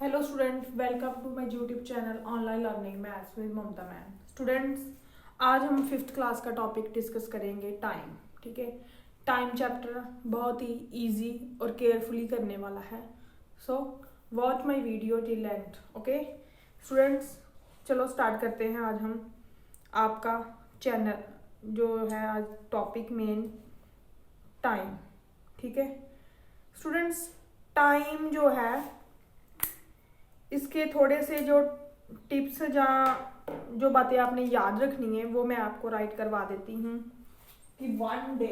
Hello student, welcome to my YouTube channel online learning maths with Mamta ma'am. Students, आज हम fifth class का topic discuss करेंगे time. ठीक है, टाइम चैप्टर बहुत ही इजी और केयरफुली करने वाला है। So watch my video till and. Okay students, चलो स्टार्ट करते हैं। आज हम आपका चैनल जो है आज टॉपिक मेन टाइम। ठीक है स्टूडेंट्स, टाइम जो है इसके थोड़े से जो टिप्स या जो बातें आपने याद रखनी है वो मैं आपको राइट करवा देती हूँ कि 1 day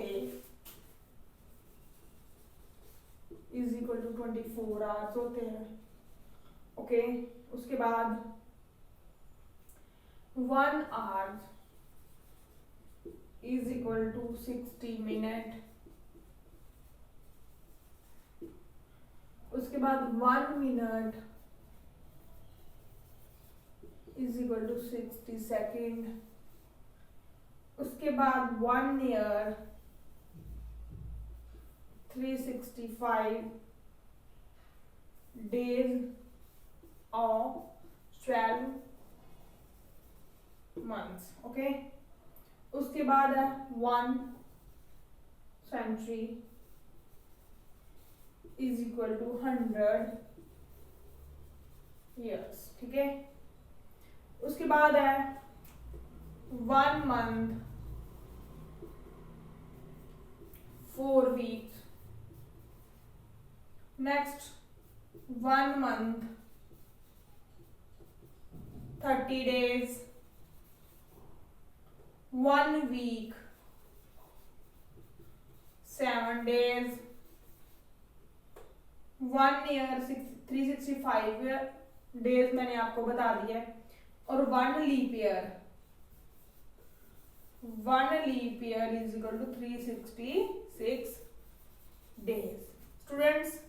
is equal to 24 hours होते हैं। ओके, उसके बाद 1 hour is equal to 60 minute. उसके बाद 1 minute is equal to 60 second. उसके बाद 1 ईयर 365 डेज और 12 मंथ्स। ओके, उसके बाद है 1 century is equal to 100 years. ठीक है, उसके बाद है 1 month 4 weeks. Next 1 month 30 days. 1 week 7 days. 1 year 365 days मैंने आपको बता दिया है। और 1 leap year 1 leap year is equal to 366 days. Students,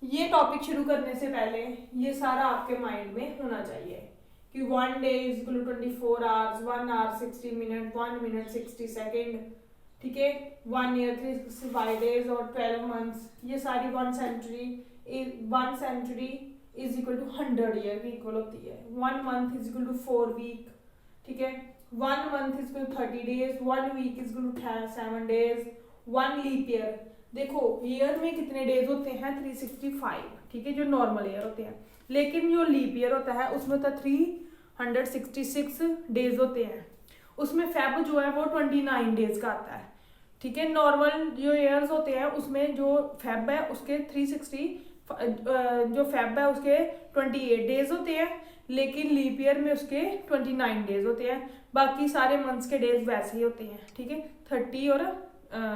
ये टॉपिक शुरू करने से पहले ये सारा आपके माइंड में होना चाहिए कि 1 day is equal to 24 hours, 1 hour 60 minute, 1 minute 60 second. ठीक है, 1 ईयर 365 डेज और 12 मंथ्स। ये सारी 1 century is equal to 100 year की इक्वल होती है। 1 month is equal to 4 week. ठीक है, 1 month is equal to 30 days. 1 week is equal to 7 days. 1 leap year, देखो ईयर में कितने डेज होते हैं? 365। ठीक है, जो नॉर्मल ईयर होते हैं। लेकिन जो लीप ईयर होता है उसमें तो 366 डेज होते हैं। उसमें फेब जो है वो 29 डेज का आता है। ठीक है, नॉर्मल जो ईयर्स होते हैं उसमें जो फेब है उसके 360 जो फेब है उसके 28 डेज होते हैं। लेकिन लीप ईयर में उसके 29 डेज होते हैं। बाकी सारे मंथ्स के डेज वैसे ही होते हैं। ठीक है, 30 और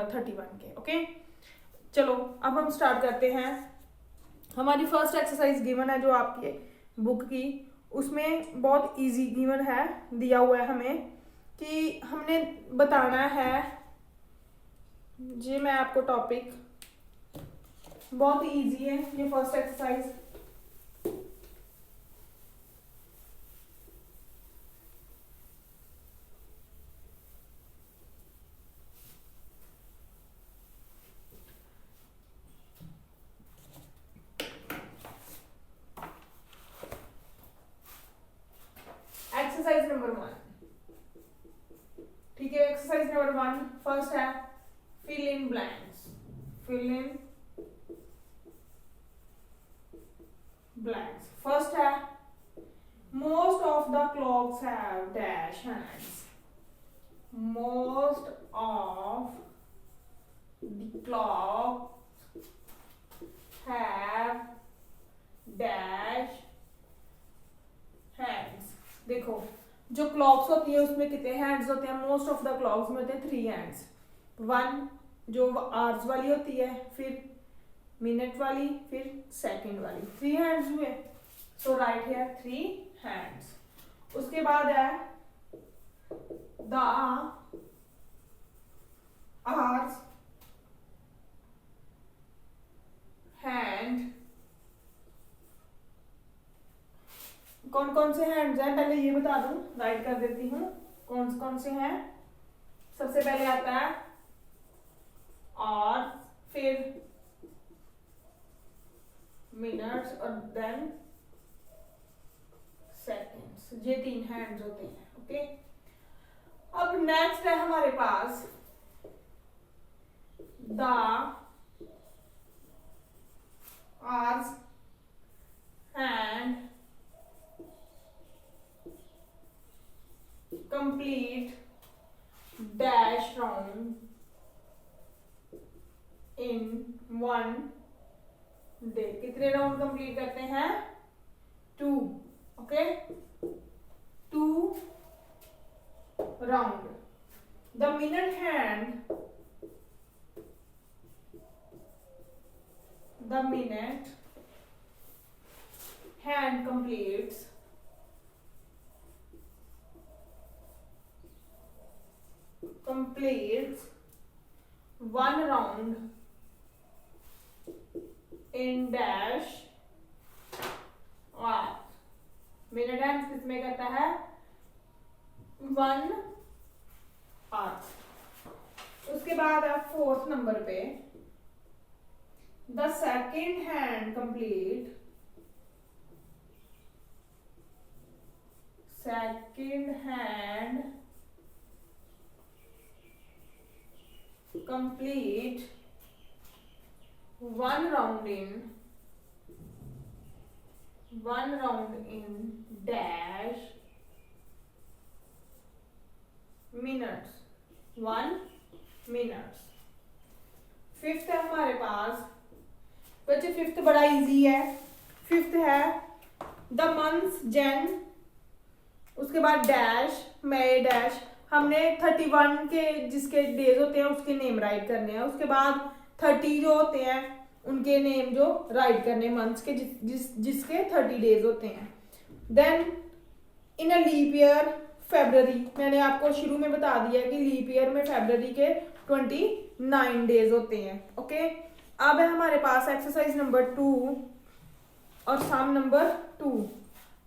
31 के। ओके, चलो अब हम स्टार्ट करते हैं। हमारी फर्स्ट एक्सरसाइज गिवन है जो आपके बुक की, उसमें बहुत इजी गिवन है, दिया हुआ है हमें कि हमने बताना है। जी मैं आपको टॉपिक बहुत इजी है ये फर्स्ट एक्सरसाइज। Exercise number 1। ठीक है, एक्सरसाइज नंबर 1 फर्स्ट है fill in blanks. Fill in blanks. First है most of the clocks have dash hands. Most of the clocks have dash hands. देखो जो क्लॉक्स होती है उसमें कितने हैंड्स होते हैं? मोस्ट ऑफ द क्लॉक्स में होते हैं 3 हैंड्स। 1 जो आवर्स वाली होती है, फिर मिनट वाली, फिर सेकंड वाली। 3 हैंड्स हुए, सो राइट है 3 हैंड्स। उसके बाद है द आवर्स हैंड। कौन कौन से हैंड्स हैं पहले ये बता दूं, राइट कर देती हूँ कौन कौन से हैं। सबसे पहले आता है और, फिर मिनट्स और देन सेकेंड्स, ये 3 हैंड्स होते हैं। ओके, अब नेक्स्ट है हमारे पास the hours and complete dash round in 1 day। कितने राउंड कंप्लीट करते हैं? 2। Okay, 2 round. The minute hand, the minute hand completes one round in dash और मिनट हैंड किसमें करता है? 1 आवर। उसके बाद आप 4th नंबर पे the second hand complete one round in dash minutes, 1 minutes। 5th है हमारे पास बच्चे, 5th बड़ा इजी है। 5th है द मंथ्स जन, उसके बाद डैश मई डैश। हमने 31 के जिसके डेज होते हैं उसके नेम राइट करने हैं। उसके बाद 30 जो होते हैं उनके नेम जो राइट करने, मंथ्स के जिसके 30 डेज होते हैं। Then in a leap year February, मैंने आपको शुरू में बता दिया कि लीप ईयर में फेब्रवरी के 29 डेज होते हैं। ओके, अब है हमारे पास एक्सरसाइज नंबर 2 और सम नंबर 2।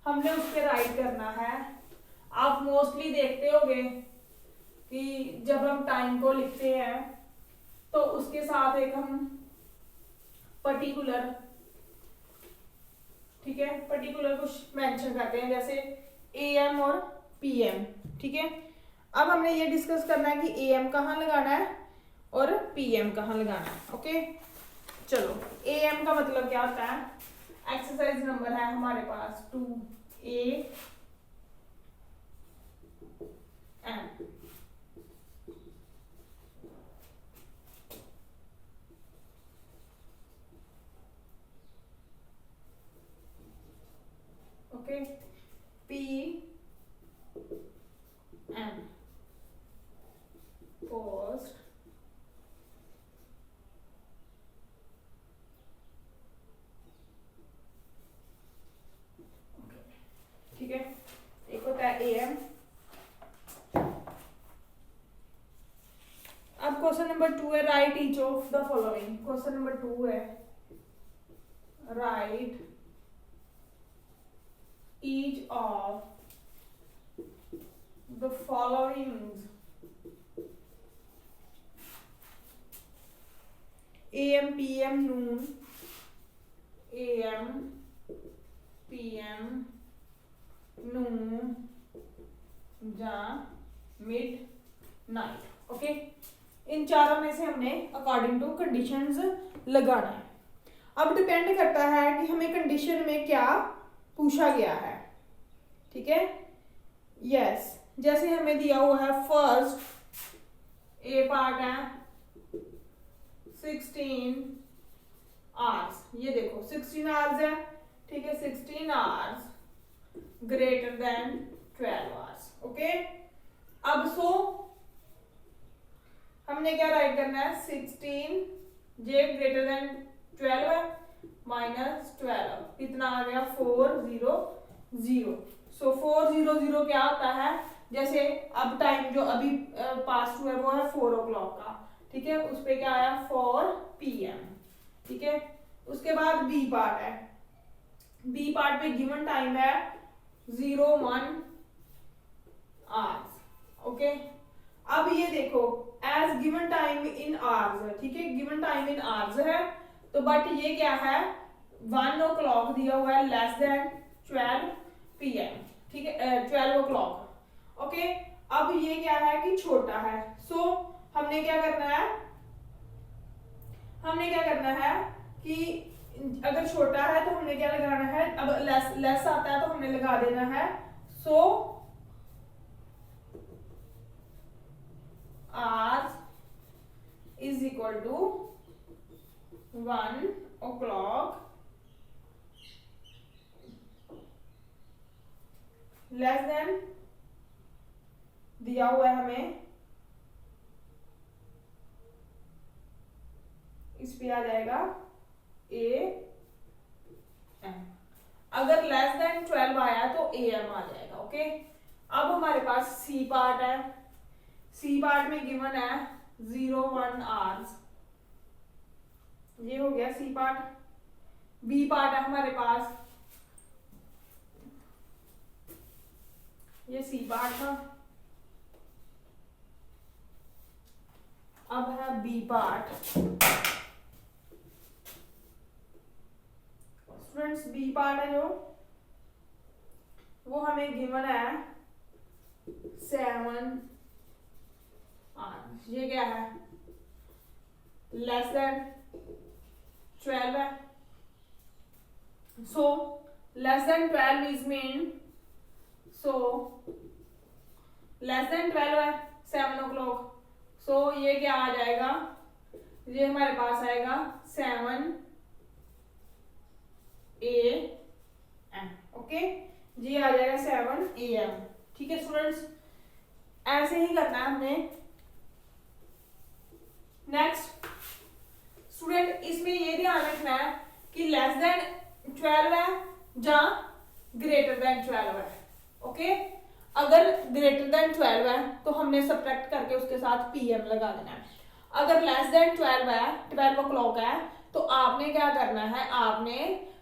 हमने उस पर राइट करना है। आप मोस्टली देखते होंगे कि जब हम टाइम को लिखते हैं तो उसके साथ एक हम पर्टिकुलर, ठीक है, पर्टिकुलर कुछ मेंशन करते हैं, जैसे AM और PM। ठीक है, अब हमने ये डिस्कस करना है कि AM कहाँ लगाना है और PM कहाँ लगाना है। ओके, चलो AM का मतलब क्या होता है? एक्सरसाइज नंबर है हमारे पास 2AM। ओके, PM पोस्ट, ठीक है। एक होता है AM। अब क्वेश्चन नंबर 2 है right each of the following. Question number 2 है right each of the following AM PM Noon, AM PM नून जा मिड नाइट। ओके, इन चारों में से हमने अकॉर्डिंग टू कंडीशंस लगाना है। अब डिपेंड करता है कि हमें कंडीशन में क्या पूछा गया है। ठीक है, यस, जैसे हमें दिया हुआ है फर्स्ट ए पार्ट है 16 आवर्स। ये देखो 16 आवर्स है, ठीक है, 16 hours greater than 12 hours. Okay, अब सो हमने क्या राइट करना है? 16 जे ग्रेटर देन 12 है माइनस 12 कितना आ गया? 400। सो 400 क्या होता है? जैसे अब टाइम जो अभी पास हुआ है वो है 4 o'clock का, ठीक है, उस पे क्या आया? 4 PM। ठीक है, उसके बाद बी पार्ट है। बी पार्ट पे गिवन टाइम है 01 आवर्स। ओके, अब ये देखो as given time in hours है, ठीक है, गिवन टाइम इन आवर्स है, तो बट ये क्या है? 1 o'clock दिया हुआ है लेस देन 12 PM, ठीक है, 12 o'clock। ओके, अब ये क्या है कि छोटा है, सो हमने क्या करना है, कि अगर छोटा है तो हमने क्या लगाना है, अब लेस आता है तो हमने लगा देना है so hours is equal to 1 o'clock less than दिया हुआ है हमें, इस पे आ जाएगा AM। अगर लेस देन 12 आया तो AM आ जाएगा। ओके, अब हमारे पास सी पार्ट है, सी पार्ट में गिवन है 01 आवर्स, ये हो गया सी पार्ट। बी पार्ट है हमारे पास, ये सी पार्ट था। अब है B part. Students, B part है जो, वो हमें गिवन है 7 आवर्स। ये क्या है, लेस देन 12 है, so less than 12 is mean, so less than 12 है 7 o'clock, सो ये क्या आ जाएगा, ये हमारे पास आएगा 7 AM। ओके, ये आ जाएगा 7 AM। ठीक है स्टूडेंट्स, ऐसे ही करना है हमने। नेक्स्ट स्टूडेंट, इसमें ये ध्यान रखना है कि लेस देन 12 है या ग्रेटर देन 12 है। ओके, अगर ग्रेटर देन 12 है तो हमने सब्ट्रैक्ट करके उसके साथ PM लगा देना है। अगर लेस देन 12 है, 12 o'clock है, तो आपने क्या करना है, आपने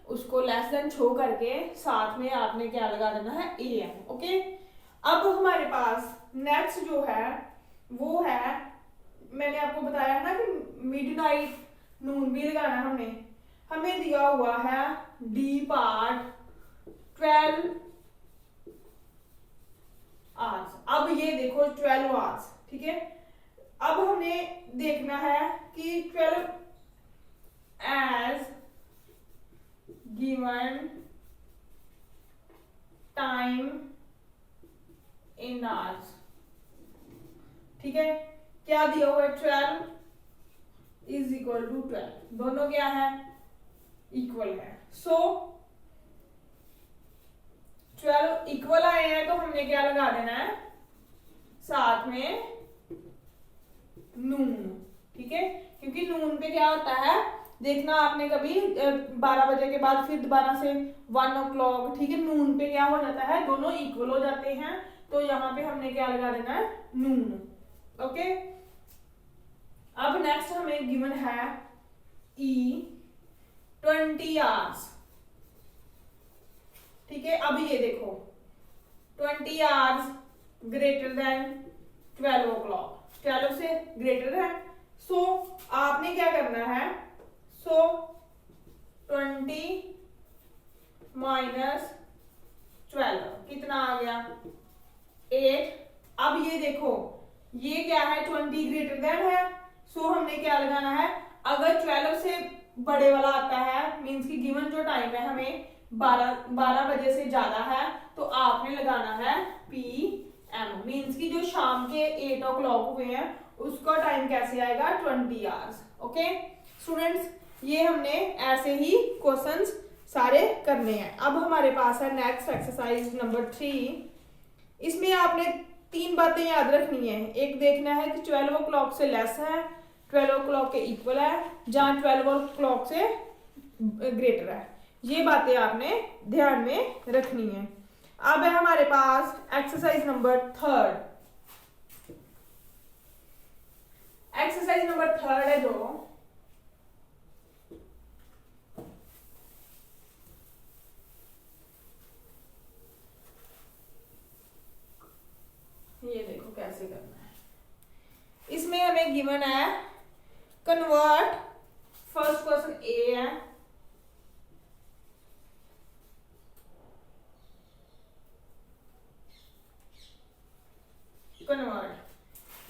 उसको लेस देन शो करके साथ में आपने क्या लगा देना है, AM। ओके, अब हमारे पास नेक्स्ट जो है वो है, मैंने आपको बताया ना कि मिडनाइट नून भी लगाना हमने, हमें दिया हुआ है डी पार्ट 12 आवर्स। अब ये देखो 12 आवर्स, ठीक है। अब हमने देखना है कि 12 as given time in hours, ठीक है। क्या दिया हुआ है, 12 इज इक्वल टू 12, दोनों क्या है, इक्वल है। सो 12 इक्वल आए हैं तो हमने क्या लगा देना है, साथ में नून, ठीक है। क्योंकि नून पे क्या होता है, देखना आपने कभी 12 बजे के बाद फिर दोबारा से 1 o'clock, ठीक है, नून पे क्या हो जाता है, दोनों इक्वल हो जाते हैं, तो यहाँ पे हमने क्या लगा देना है, नून। ओके, अब नेक्स्ट हमें गिवन है E 20 आवर्स, ठीक है। अब ये देखो 20 आवर्स ग्रेटर देन 12 o'clock, 12 से ग्रेटर है, सो आपने क्या करना है, सो 20 माइनस 12 कितना आ गया, 8। अब ये देखो ये क्या है, 20 ग्रेटर देन है, सो हमने क्या लगाना है, अगर 12 से बड़े वाला आता है, मीन्स की गिवन जो टाइम है हमें 12 बजे से ज्यादा है, तो आपने लगाना है PM, मीन्स की जो शाम के 8 o'clock हुए हैं उसका टाइम कैसे आएगा, 20 आवर्स। ओके स्टूडेंट्स, ये हमने ऐसे ही क्वेश्चंस सारे करने हैं। अब हमारे पास है नेक्स्ट एक्सरसाइज नंबर 3। इसमें आपने 3 बातें याद रखनी है। एक देखना है कि 12 o'clock से लेस है, 12 o'clock के इक्वल है, जहां 12 o'clock से ग्रेटर है। ये बातें आपने ध्यान में रखनी है। अब है हमारे पास एक्सरसाइज नंबर 3। एक्सरसाइज नंबर 3 है जो ये देखो कैसे करना है। इसमें हमें गिवन है कन्वर्ट, फर्स्ट क्वेश्चन ए है,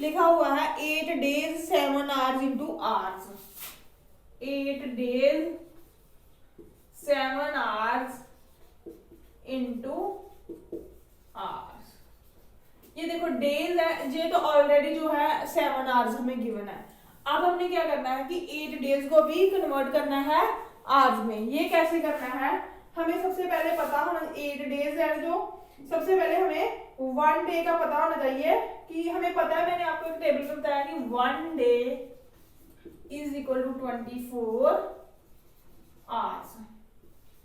लिखा हुआ है 8 days 7 hours into hours, 8 days 7 hours into hours। ये देखो डेज है, ये तो ऑलरेडी जो है 7 आवर्स हमें गिवन है। अब हमने क्या करना है कि 8 डेज को भी कन्वर्ट करना है आवर्स में। ये कैसे करना है, हमें सबसे पहले पता होना 8 डेज है, जो सबसे पहले हमें 1 डे का पता होना चाहिए कि हमें पता है, मैंने आपको एक टेबल में बताया कि 1 day is equal to 24 hours,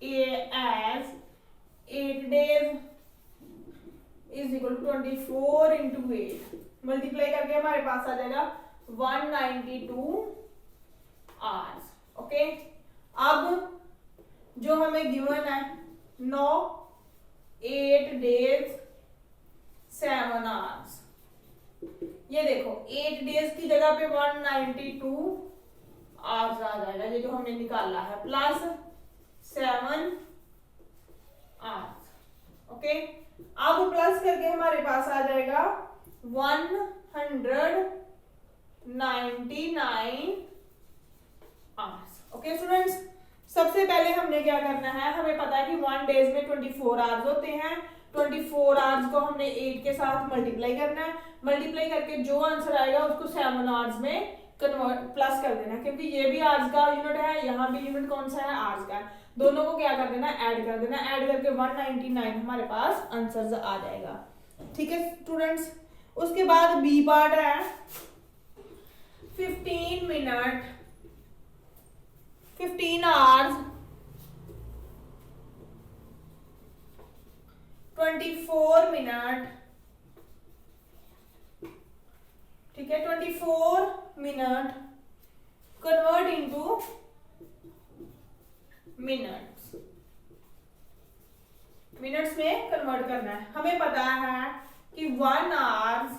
as 8 days is equal to 24 into 8, multiply करके हमारे पास आ जाएगा 192 आवर्स। ओके, अब जो हमें गिवन है 8 डेज 7 आवर्स, ये देखो 8 डेज की जगह पे 192 आवर्स आ जाएगा, ये जो हमने निकाला है, प्लस 7 आवर्स। ओके, अब प्लस करके हमारे पास आ जाएगा 199 आवर्स। ओके स्टूडेंट्स, सबसे पहले हमने क्या करना है, हमें पता है कि 1 डेज में 24 आवर्स होते हैं। 24 आवर्स को हमने 8 के साथ मल्टीप्लाई करना है, मल्टीप्लाई करके जो आंसर आएगा उसको 7 आवर्स में कन्वर्ट प्लस कर देना, क्योंकि ये भी आवर्स का यूनिट है, यहाँ भी यूनिट कौन सा है, आवर्स का। दोनों को क्या कर देना, ऐड कर देना, ऐड करके 199 हमारे पास आंसर आ जाएगा। ठीक है स्टूडेंट्स, उसके बाद बी पार्ट है 15 मिनट 15 आवर्स 24 मिनट, ठीक है, 24 minute convert into minutes, minutes में कन्वर्ट करना है। हमें पता है कि 1 hours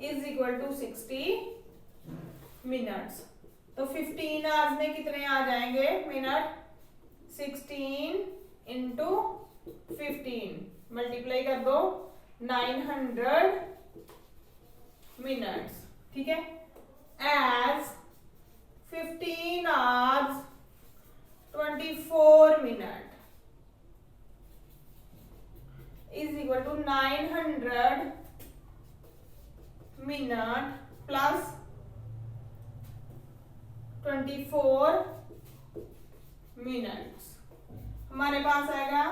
is equal to 60 minutes, तो 15 आवर्स में कितने आ जाएंगे मिनट, 16 इंटू 15, मल्टीप्लाई कर दो 900 मिनट्स। ठीक है, as 15 hours 24 minute is equal to 900 minute plus 24 minutes, हमारे पास आएगा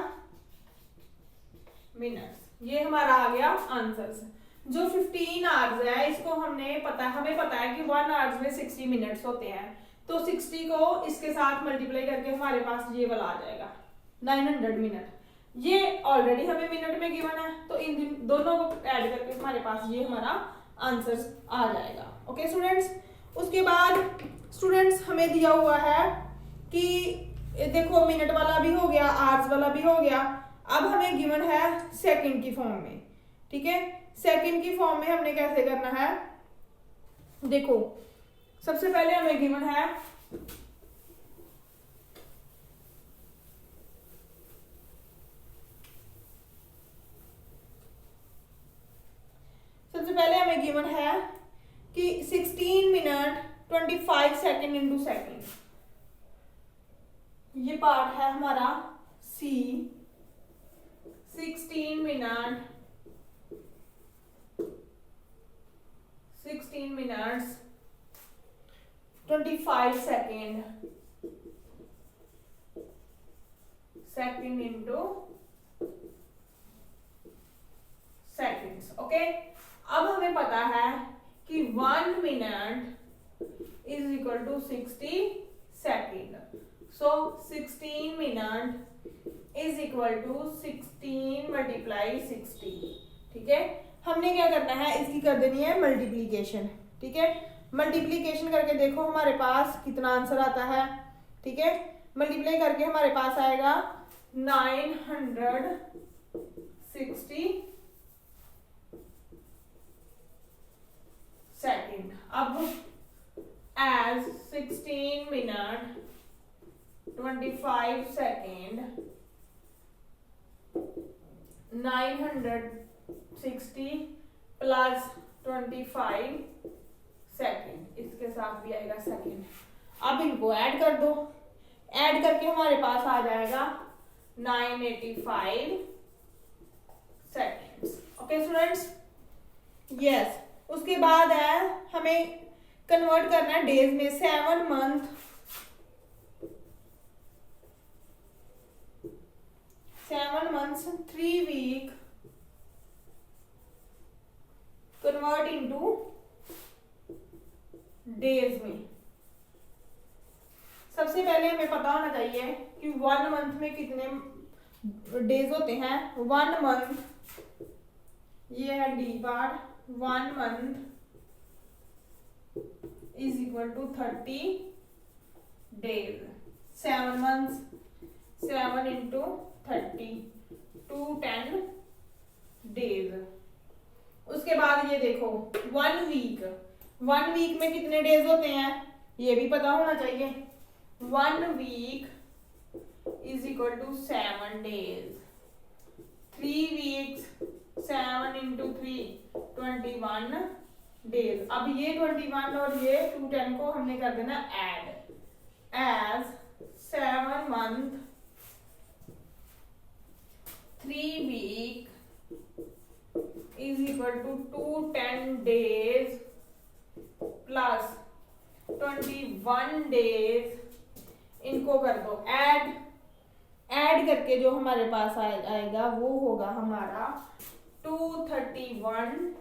मिनट्स। ये हमारा आ गया आंसर्स। जो 15 आवर्स है इसको हमें पता है कि 1 आवर्स में 60 मिनट्स होते हैं, तो 60 को इसके साथ मल्टीप्लाई करके हमारे पास ये वाला आ जाएगा 900 मिनट। ये ऑलरेडी हमें मिनट में गिवन है, तो इन दोनों को ऐड करके हमारे पास ये हमारा आंसर आ जाएगा। ओके स्टूडेंट्स, उसके बाद स्टूडेंट्स हमें दिया हुआ है कि देखो मिनट वाला भी हो गया, आवर्स वाला भी हो गया, अब हमें गिवन है सेकंड की फॉर्म में। ठीक है, सेकंड की फॉर्म में हमने कैसे करना है, देखो सबसे पहले हमें गिवन है कि 16 मिनट 25 सेकेंड इंटू सेकेंड, ये पार्ट है हमारा C. 16 minute 16 minutes 25 second into seconds. Okay, अब हमें पता है कि 1 minute is equal to 60 second, so 16 minute is equal to 16 multiply 60। ठीक है, हमने क्या करना है, इसकी कर देनी है मल्टीप्लीकेशन। ठीक है, मल्टीप्लीकेशन करके देखो हमारे पास कितना आंसर आता है। ठीक है, मल्टीप्लाई करके हमारे पास आएगा 960 सेकेंड। अब as 16 minute 25 second 960 plus 25 second, इसके साथ भी आएगा सेकेंड। अब इनको ऐड कर दो, ऐड करके हमारे पास आ जाएगा 985 सेकेंड्स। Okay students, yes. उसके बाद है हमें कन्वर्ट करना है डेज में। 7 month 7 months 3 week convert into days में। सबसे पहले हमें पता होना चाहिए कि 1 मंथ में कितने डेज होते हैं। 1 मंथ, ये है D part, 1 month is equal to 30 days. 7 months, 7 into 30, 210 days. उसके बाद ये देखो 1 वीक, 1 वीक में कितने डेज होते हैं ये भी पता होना चाहिए। 1 week is equal to 7 days. 3 weeks, 7 into 3, 21 days. अब ये 21 और ये 210 को हमने कर देना add, as 7 month 3 week is equal to 210 days plus 21 days. इनको कर दो ऐड, ऐड करके जो हमारे पास आएगा वो होगा हमारा 231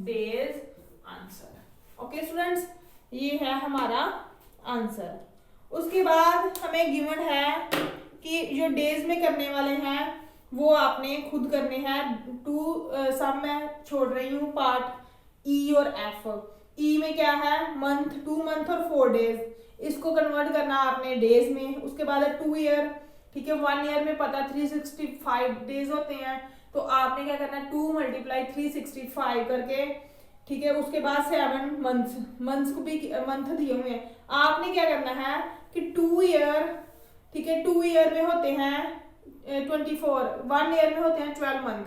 डेज आंसर। ओके स्टूडेंट्स, ये है हमारा आंसर। उसके बाद हमें गिवन है कि जो डेज में करने वाले हैं वो आपने खुद करने हैं। सब मैं छोड़ रही हूँ पार्ट ई और एफ। ई में क्या है, मंथ, 2 मंथ और 4 डेज, इसको कन्वर्ट करना आपने डेज में। उसके बाद है 2 ईयर, ठीक है। 1 ईयर में पता 365 डेज होते हैं, तो आपने क्या करना है 2 × 365 करके, ठीक है। उसके बाद 7 मंथ्स, मंथ्स को भी मंथ दिए हुए हैं। आपने क्या करना है कि 2 ईयर, ठीक है, 2 ईयर में होते हैं 24, 1 ईयर में होते हैं 12 मंथ,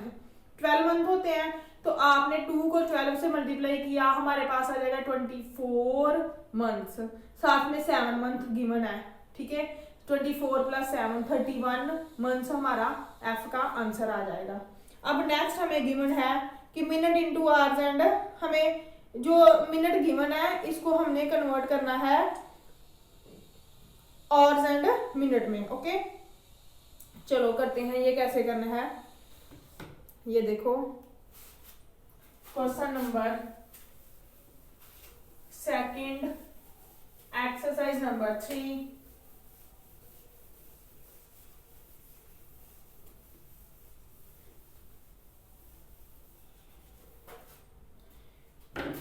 12 मंथ होते हैं। तो आपने 2 को 12 से मल्टीप्लाई किया, हमारे पास आ जाएगा 24 मंथ्स। साथ में 7 मंथ गिवन है, ठीक है। 24 + 7 31 मंथ्स हमारा एफ का आंसर आ जाएगा। अब नेक्स्ट हमें गिवन है कि मिनट इंटू आवर्स एंड, हमें जो मिनट गिवन है इसको हमने कन्वर्ट करना है आवर्स एंड मिनट में। ओके, चलो करते हैं। ये कैसे करना है, ये देखो क्वेश्चन नंबर 2, एक्सरसाइज नंबर 3।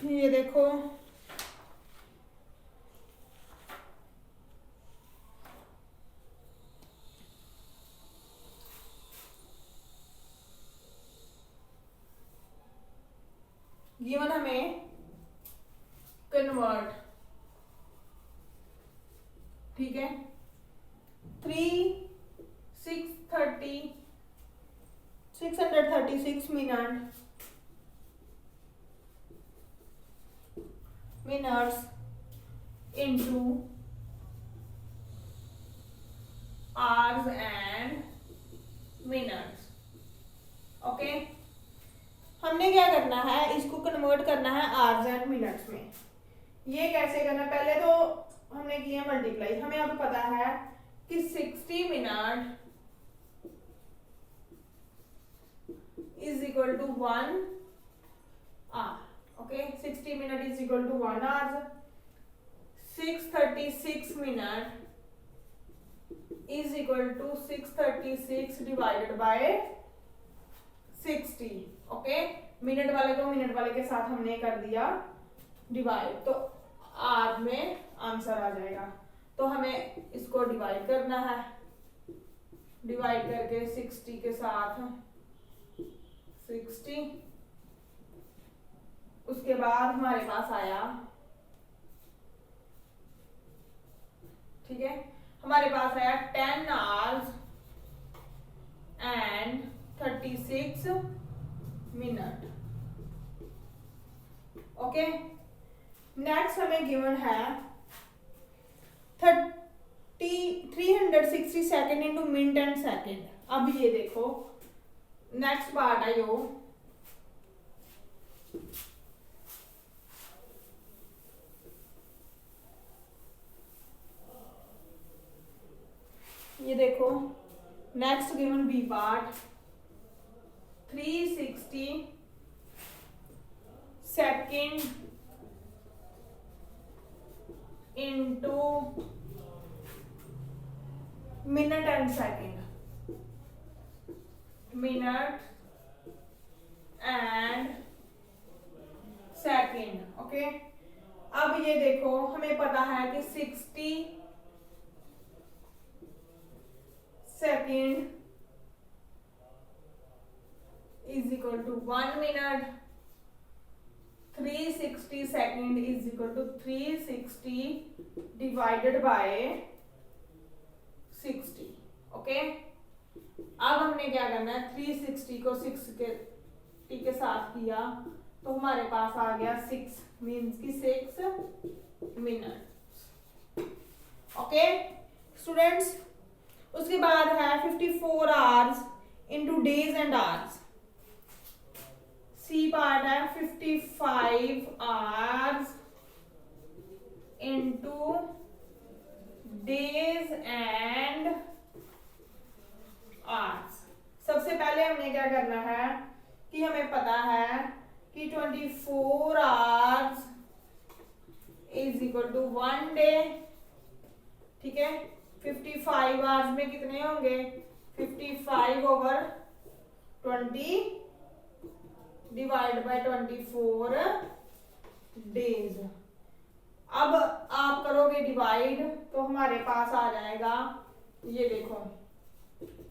ये देखो गिवन हमें कन्वर्ट, ठीक है, 636 minutes into hours and minutes. Okay, हमने क्या करना है, इसको कन्वर्ट करना है आवर्स एंड मिनट्स में। ये कैसे करना, पहले तो हमने किया मल्टीप्लाई। हमें अब पता है कि 60 minute is equal to 1 hour. Okay, 60 minute is equal to 1 hour. 636 minute is equal to 636 divided by 60। Okay, minute वाले को मिनट वाले के साथ हमने कर दिया डिवाइड, तो आर में आंसर आ जाएगा। तो हमें इसको डिवाइड करना है, डिवाइड करके 60 के साथ 60। उसके बाद हमारे पास आया, ठीक है, हमारे पास आया 10 hours and 36 minute. Okay, next हमें गिवन है 360 second into minute and second. अब ये देखो नेक्स्ट पार्ट है यो, ये देखो next given B part 360 second into minute and second, minute and second. Okay, अब ये देखो हमें पता है कि 60 second is equal to 1 minute, 360 second is equal to 360 divided by 60। Okay, अब हमने क्या करना है, 360 को 60 के साथ किया तो हमारे पास आ गया 6, मीन्स की 6 मिनट। ओके स्टूडेंट्स, उसके बाद है 54 hours into days and hours. C part है 55 hours into days and hours. सबसे पहले हमने क्या करना है कि हमें पता है कि 24 hours is equal to 1 day. ठीक है, 55 आवर्स में कितने होंगे, 55 ओवर 20 डिवाइड बाय 24 डेज। अब आप करोगे डिवाइड तो हमारे पास आ जाएगा, ये देखो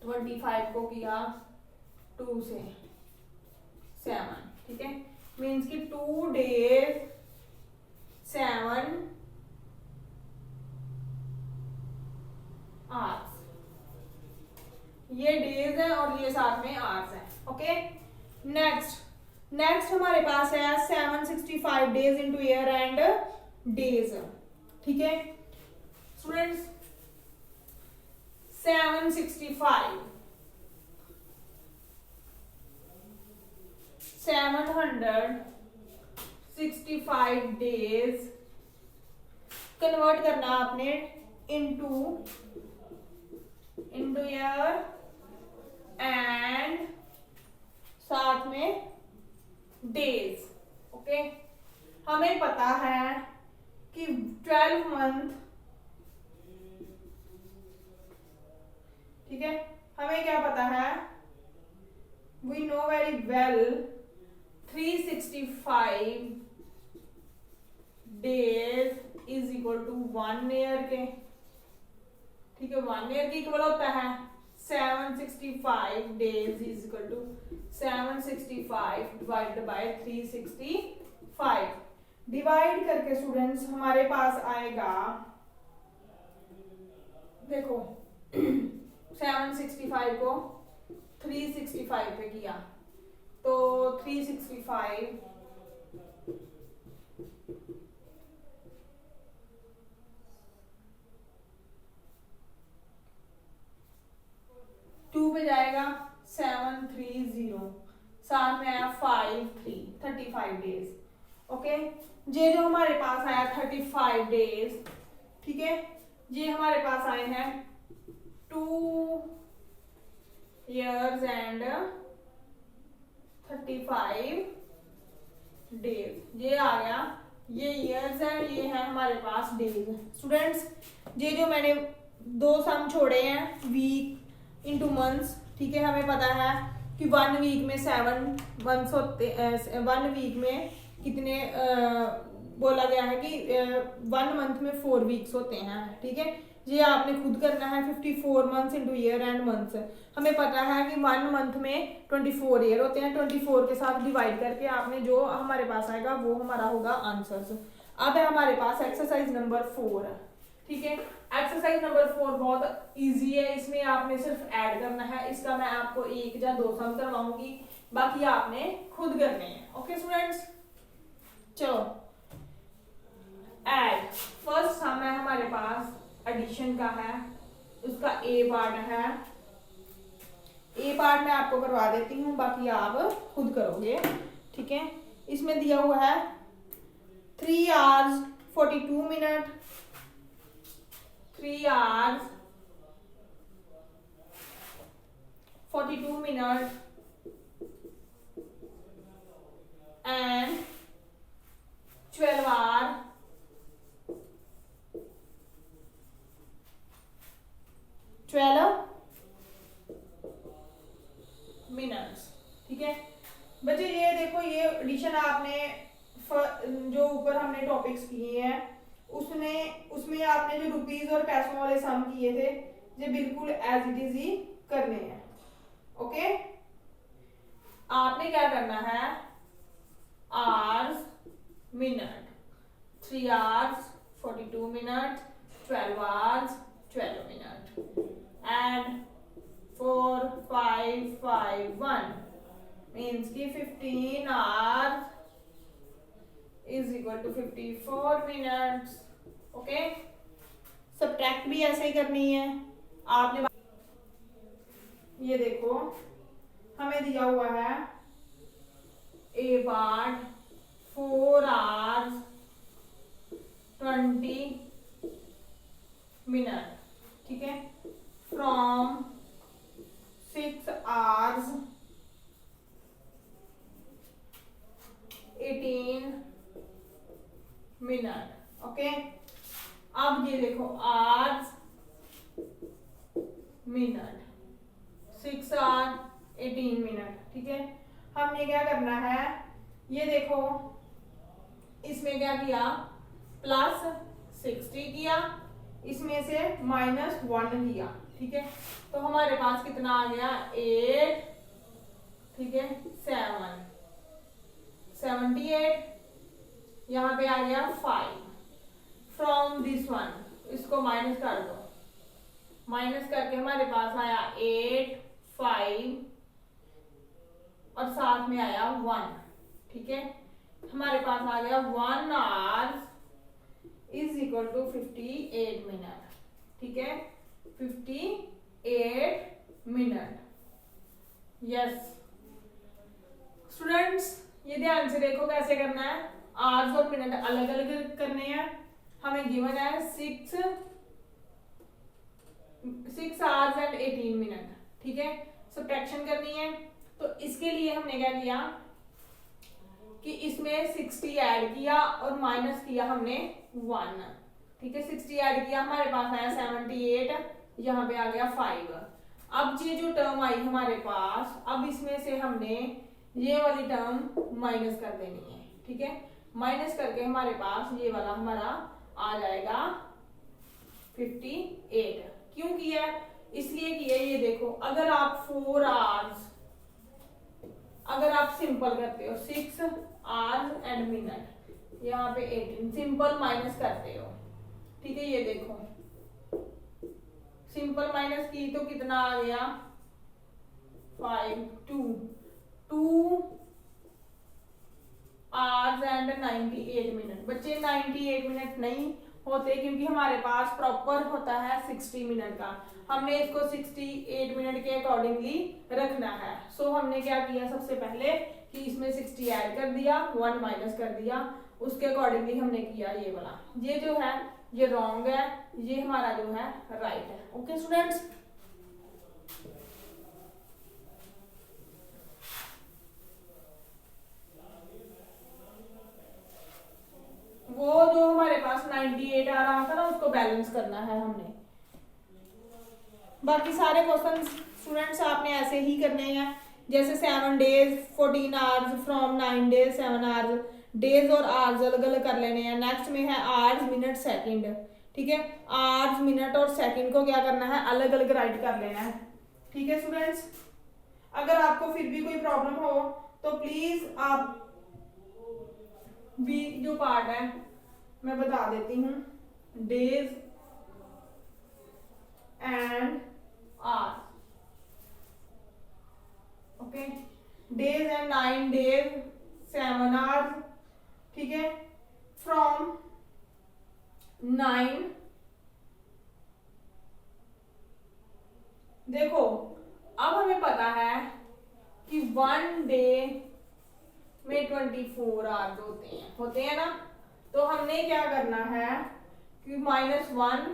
25 को किया 2 से 7, ठीक है, मीन्स कि 2 डेज 7 आवर्स। ये डेज है और ये साथ में आवर्स है। ओके, नेक्स्ट हमारे पास है 765 days into year and days. ठीक है स्टूडेंट्स, 765 765 डेज कन्वर्ट करना आपने इनटू ईयर एंड साथ में डेज। ओके, हमें पता है कि 12 मंथ, ठीक है, हमें क्या पता है, we know very well 365 days is equal to 1 year के। ठीक है, 1 ईयर की इक्वल होता है 765 days is equal to 765 divided by 365। Divide करके स्टूडेंट्स हमारे पास आएगा, देखो 765 को 365 पे किया तो 365 2 पे जाएगा 730, साथ में आया 35 डेज। ओके, ये जो हमारे पास आया 35 डेज, ठीक है, ये हमारे पास आए हैं 2 years एंड 35 डेज। ये आ गया, ये ईयर्स है, ये है हमारे पास डेज। स्टूडेंट्स, ये जो मैंने 2 सम छोड़े हैं वीक इंटू मंथ्स, ठीक है, हमें पता है कि 1 वीक में 7 मंथ्स होते, 1 वीक में कितने बोला गया है कि 1 मंथ में 4 वीक्स होते हैं। ठीक है, ये आपने खुद करना है। 54 months into year and months, हमें पता है कि 1 मंथ में 24 ईयर होते हैं। 24 के साथ डिवाइड करके आपने जो हमारे पास आएगा वो हमारा होगा आंसर्स। अब है हमारे पास एक्सरसाइज नंबर 4। ठीक है, एक्सरसाइज नंबर 4 बहुत इजी है, इसमें आपने सिर्फ ऐड करना है। इसका मैं आपको 1 या 2 सम करवाऊंगी, बाकी आपने खुद करने हैं। ओके स्टूडेंट्स, चलो ऐड, फर्स्ट सम है हमारे पास एडिशन का है, उसका ए पार्ट है। ए पार्ट मैं आपको करवा देती हूँ, बाकी आप खुद करोगे, ठीक है। इसमें दिया हुआ है 3 hours 42 minute, 3 hours 42 minute and 12 hour 12 minutes, ठीक है बच्चे। ये देखो, ये एडिशन आपने जो ऊपर हमने टॉपिक्स किए हैं उसमें आपने जो रुपीज और पैसों वाले सम किए थे, ये बिल्कुल एज इट इज ही करने हैं, ओके। आपने क्या करना है, hours minute, 3 hours 42 minute, 12 hours 12 minute and 4 5 5 1 means कि 15 hours is equal to 54 minutes, okay. Subtract भी ऐसे ही करनी है आपने। ये देखो हमें दिया हुआ है ए पार्ट 4 hours 20 minute, ठीक है, फ्रॉम 6 hours 18 minute, ओके। अब ये देखो आवर्स मिनट, 6 hour 18 minute, ठीक है। हमने क्या करना है, ये देखो इसमें क्या किया, प्लस 60 किया, इसमें से -1 किया, ठीक है। तो हमारे पास कितना आ गया, 8, ठीक है, 7 78, यहाँ पे आ गया 5 फ्रॉम दिस वन, इसको माइनस कर दो, माइनस करके हमारे पास आया 8 5 और साथ में आया 1, ठीक है। हमारे पास आ गया 1 hours is equal to 58 minute, ठीक है, 58 मिनट। यस स्टूडेंट्स, ये ध्यान से देखो कैसे करना है, आवर्स और मिनट अलग अलग करने हैं। हमें गिवन है 6 hours and 18 मिनट, ठीक है, सब्ट्रैक्शन करनी है। तो इसके लिए हमने क्या किया कि इसमें 60 ऐड किया और माइनस किया हमने 1, ठीक है। 60 ऐड किया, हमारे पास आया 78, यहाँ पे आ गया 5। अब ये जो टर्म आई हमारे पास, अब इसमें से हमने ये वाली टर्म माइनस कर देनी है, ठीक है। माइनस करके हमारे पास ये वाला हमारा आ जाएगा 58। क्यों किया, इसलिए किया, ये देखो अगर आप 4 hours, अगर आप सिंपल करते हो 6 hours एंड मिनट, यहाँ पे 18 सिंपल माइनस करते हो, ठीक है। ये देखो सिंपल माइनस की तो कितना आ गया 5 2 hours एंड 98 मिनट। बच्चे 98 मिनट नहीं होते, क्योंकि हमारे पास प्रॉपर होता है 60 मिनट का, हमने इसको 68 मिनट के अकॉर्डिंगली रखना है। सो हमने क्या किया, सबसे पहले कि इसमें 60 ऐड कर दिया, 1 माइनस कर दिया, उसके अकॉर्डिंगली हमने किया ये वाला। ये जो है ये रॉन्ग है, ये हमारा जो है राइट है, ओके स्टूडेंट्स। वो जो हमारे पास 98 आ रहा था ना, उसको बैलेंस करना है हमने। बाकी सारे क्वेश्चन स्टूडेंट्स आपने ऐसे ही करने हैं, जैसे 7 days 14 hours from 9 days 7 hours, days और आवर्स अलग अलग कर लेने हैं। नेक्स्ट में है आवर्स मिनट सेकंड, ठीक है। आवर्स मिनट और सेकंड को क्या करना है, अलग अलग राइट कर लेना है, ठीक है स्टूडेंट्स। अगर आपको फिर भी कोई प्रॉब्लम हो तो प्लीज आप बी जो पार्ट है मैं बता देती हूँ, days and hours, okay. Days and 9 days 7 hours, ठीक है, फ्रॉम 9, देखो अब हमें पता है कि 1 डे में 24 आवर्स होते हैं ना, तो हमने क्या करना है कि -1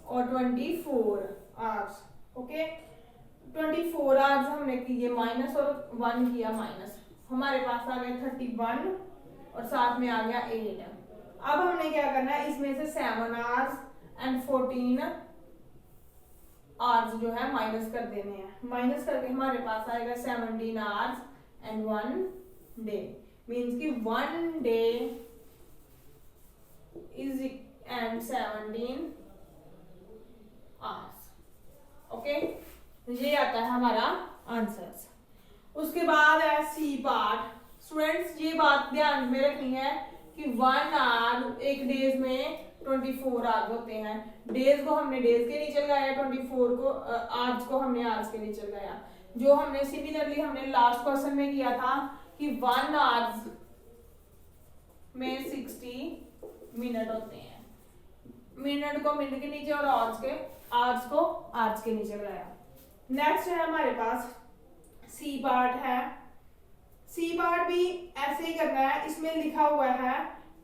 और 24 आवर्स, ओके, 24 आवर्स हमने किए माइनस और 1 किया माइनस, हमारे पास आ गए 31 और साथ में आ गया 8। अब हमने क्या करना है, इसमें से 7 आवर्स एंड 14 आवर्स जो है माइनस कर देने हैं। माइनस करके हमारे पास आएगा 17 आवर्स एंड 1 डे, मीन्स कि 1 day is and 17 hours, okay, ये आता है हमारा आंसर्स। उसके बाद है सी पार्ट। स्टूडेंट्स ये बात ध्यान में रखनी है कि 1 आवर एक डेज में 24 आवर्स होते हैं। डेज को हमने डेज के नीचे लगाया, 24 को आवर्स को हमने आवर्स के नीचे लगाया। जो हमने सिमिलरली हमने लास्ट क्वेश्चन में किया था कि 1 आवर्स में 60 मिनट होते हैं, मिनट को मिनट के नीचे और आवर्स को आवर्स के नीचे लगाया। नेक्स्ट है हमारे पास सी पार्ट है। सी पार्ट भी ऐसे ही करना है। इसमें लिखा हुआ है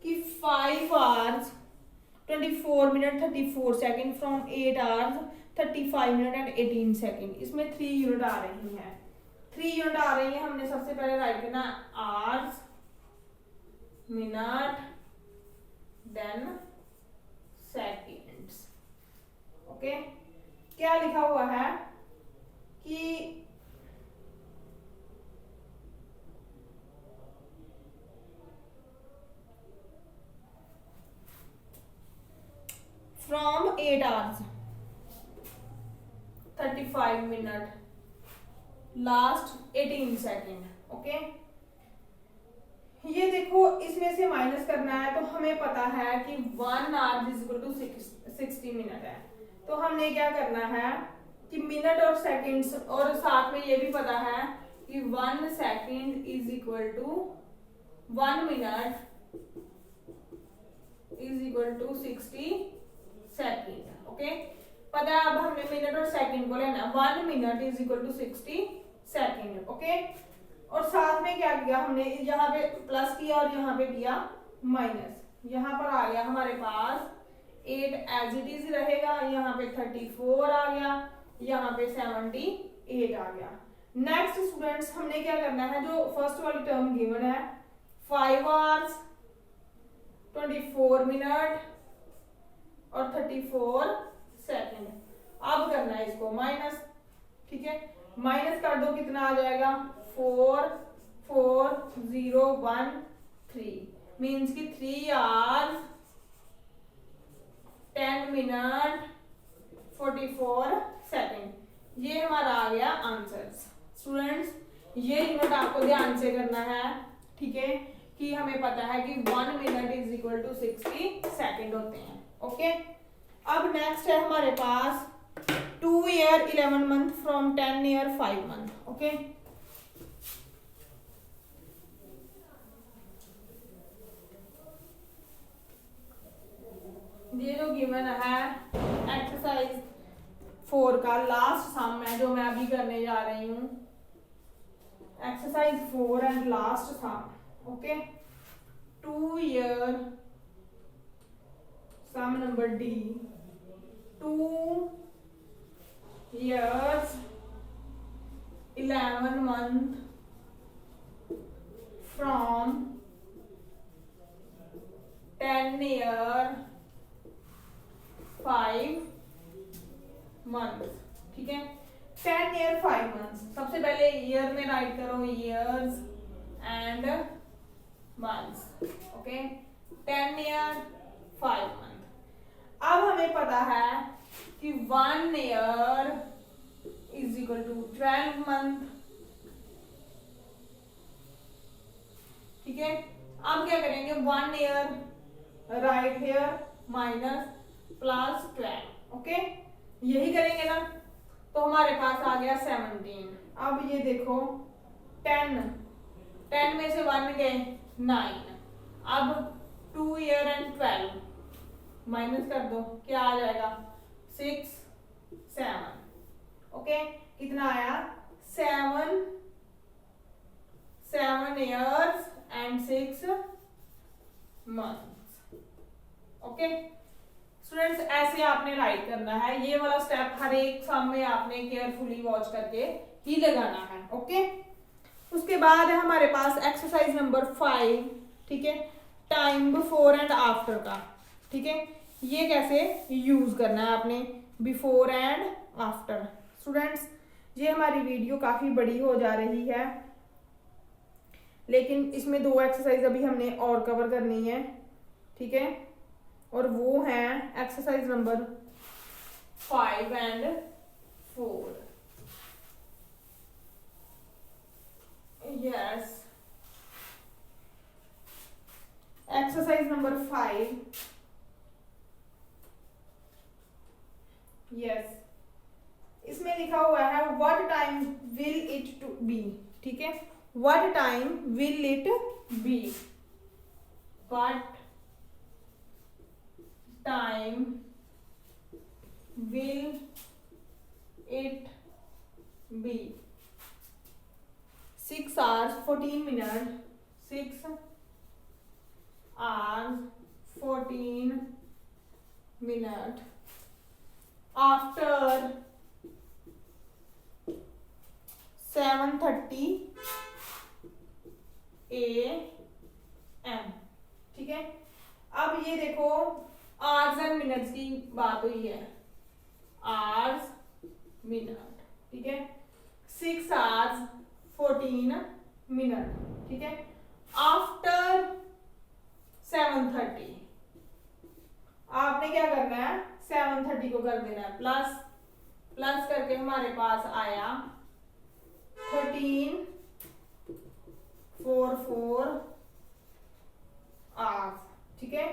कि 5 hours 24 minute 34 second from 8 hours 35 minute and 18 second. इसमें 3 यूनिट आ रही हैं। 3 यूनिट आ रही है, हमने सबसे पहले राइट करना hours, minute, then seconds, okay. क्या लिखा हुआ है कि from 8 hours 35 minute last 18 second, okay. ये देखो इसमें से माइनस करना है, तो हमें पता है कि 1 hour is equal to 60 minute है। तो हमने क्या करना है कि मिनट और सेकंड्स, और साथ में ये भी पता है कि 1 second is equal to 1 minute is equal to 60 second, okay. पता है, अब हमने मिनट और सेकंड को लेना। 1 minute is equal to 60 second, okay. और साथ में क्या किया हमने, यहाँ पे प्लस किया और यहाँ पे किया माइनस। यहाँ पर आ गया हमारे पास 8 एज इट इज रहेगा, यहाँ पे 34 आ गया, यहाँ पे 78 आ गया। नेक्स्ट स्टूडेंट्स हमने क्या करना है, जो फर्स्ट वाली टर्म गिवन है 5 आवर्स 24 मिनट और 34 सेकंड, अब करना है इसको माइनस, ठीक है। माइनस कर दो, कितना आ जाएगा 4 4 0 1 3, मीन्स की 3 आवर्स 10 मिनट 44 सेकंड। ये हमारा आ गया आंसर। स्टूडेंट्स ये यूनिट आपको ध्यान से करना है, ठीक है, कि हमें पता है कि 1 minute is equal to 60 second होते हैं, ओके। अब नेक्स्ट है हमारे पास 2 year 11 month from 10 year 5 month, okay. ये जो गिवन है एक्सरसाइज 4 का लास्ट सम है, जो मैं अभी करने जा रही हूँ। Exercise 4 and last sum, okay. 2 year sum number D, 2 years 11 month from 10 year 5 month, ठीक है। 10 year 5 months, सबसे पहले ईयर में राइट करो years and months, okay. 10 year 5 month। अब हमें पता है कि 1 year is equal to 12 month, ठीक है। अब क्या करेंगे, 1 year right here minus plus 12, okay, यही करेंगे ना। तो हमारे पास आ गया 17। अब ये देखो 10 में से 1 गए 9, अब 2 ईयर एंड 12 माइनस कर दो, क्या आ जाएगा 6 7। ओके, कितना आया 7 years and 6 months। Okay students, ऐसे आपने राइट करना है, ये वाला स्टेप हर एक सम में आपने केयरफुली वॉच करके ही लगाना है। ओके, उसके बाद है हमारे पास एक्सरसाइज नंबर 5, ठीक है, टाइम बिफोर एंड आफ्टर का। ठीक है, ये कैसे यूज करना है आपने, बिफोर एंड आफ्टर। स्टूडेंट्स, ये हमारी वीडियो काफी बड़ी हो जा रही है, लेकिन इसमें 2 एक्सरसाइज अभी हमने और कवर करनी है। ठीक है, और वो है exercise number 5 and 4। Yes, exercise number 5। Yes, इसमें लिखा हुआ है what time will it to be. ठीक है, what time will it be, what time will it be? 6 hours 14 minutes, 6 hours 14 minutes after 7:30 AM। ठीक है, अब ये देखो आवर्स एंड मिनट्स की बात हुई है, आवर्स मिनट। ठीक है, 6 hours 14 minutes। ठीक है, आफ्टर 7:30 आपने क्या करना है, 7:30 को कर देना है प्लस, प्लस करके हमारे पास आया 13:44 hours। ठीक है,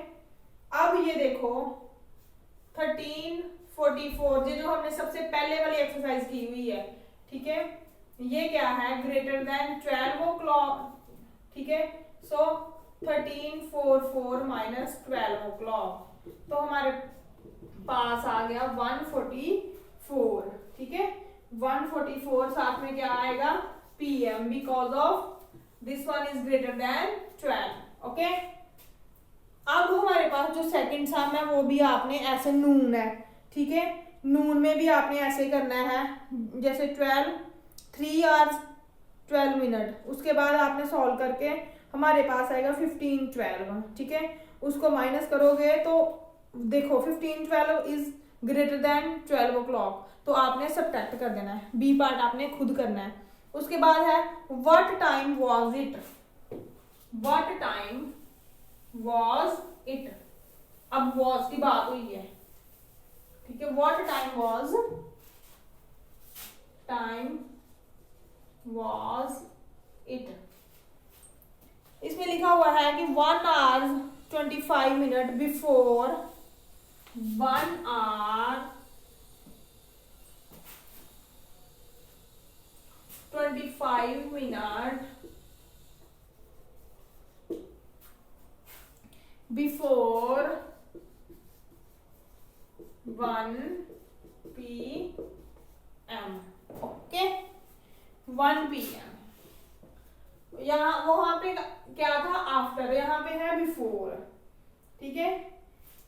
अब ये देखो 13:44, ये जो हमने सबसे पहले वाली एक्सरसाइज की हुई है। ठीक है, ये क्या है, ग्रेटर देन 12 o'clock। ठीक है, सो 13:44 माइनस 12 o'clock, तो हमारे पास आ गया 144। ठीक है, 144 साथ में क्या आएगा, PM, because of this one is greater than 12। Okay, अब हमारे पास जो सेकंड सम है वो भी आपने ऐसे नून है। ठीक है, नून में भी आपने ऐसे करना है, जैसे 3 hours 12 minutes, उसके बाद आपने सॉल्व करके हमारे पास आएगा 15:12। ठीक है, उसको माइनस करोगे तो देखो 15:12 इज ग्रेटर देन 12 o'clock, तो आपने सब्ट्रैक्ट कर देना है, बी पार्ट आपने खुद करना है। उसके बाद है what time was it, what time was it। अब was की बात हुई है। ठीक है, what time was it। इसमें लिखा हुआ है कि 1 hour 25 minutes before, 1 hour 25 minutes before 1 PM। Okay, 1 PM। यहाँ वहां पे क्या था, आफ्टर, यहाँ पे है बिफोर। ठीक है,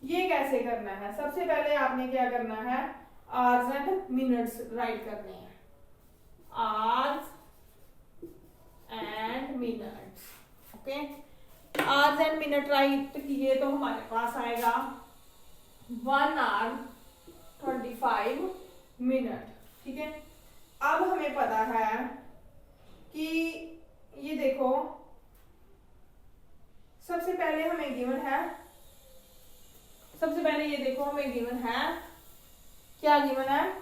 ये कैसे करना है, सबसे पहले आपने क्या करना है, आवर्स एंड मिनट्स राइट करने हैं, hours and minutes. Okay, hours and minute right किए तो हमारे पास आएगा 1 hour 25 minutes। ठीक है, अब हमें पता है कि ये देखो सबसे पहले हमें गिवन है, सबसे पहले ये देखो हमें गिवन है, क्या गिवन है,